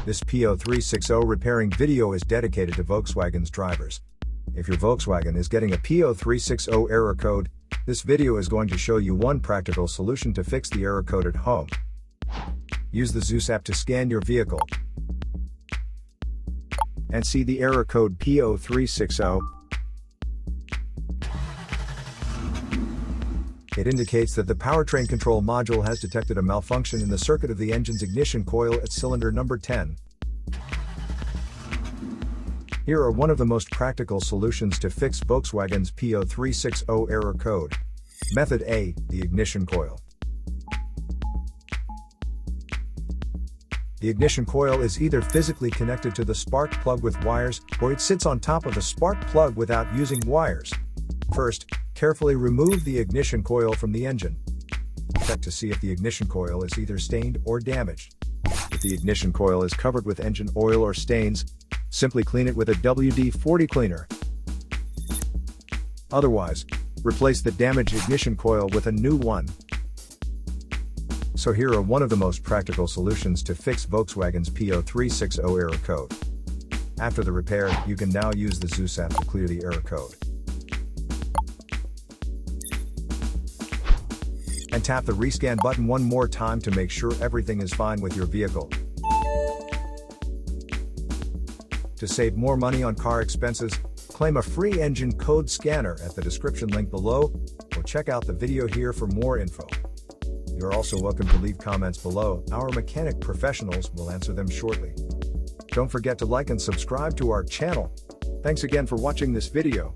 This P0360 repairing video is dedicated to Volkswagen's drivers. If your Volkswagen is getting a P0360 error code, this video is going to show you one practical solution to fix the error code at home. Use the Zeus app to scan your vehicle and see the error code P0360. It indicates that the Powertrain Control Module has detected a malfunction in the circuit of the engine's ignition coil at cylinder number 10. Here are one of the most practical solutions to fix Volkswagen's P0360 error code. Method A, the ignition coil. The ignition coil is either physically connected to the spark plug with wires, or it sits on top of the spark plug without using wires. First, carefully remove the ignition coil from the engine. Check to see if the ignition coil is either stained or damaged. If the ignition coil is covered with engine oil or stains, simply clean it with a WD-40 cleaner. Otherwise, replace the damaged ignition coil with a new one. So here are one of the most practical solutions to fix Volkswagen's P0360 error code. After the repair, you can now use the Zeus app to clear the error code. And tap the rescan button one more time to make sure everything is fine with your vehicle. To save more money on car expenses, claim a free engine code scanner at the description link below, or check out the video here for more info. You're also welcome to leave comments below. Our mechanic professionals will answer them shortly. Don't forget to like and subscribe to our channel. Thanks again for watching this video.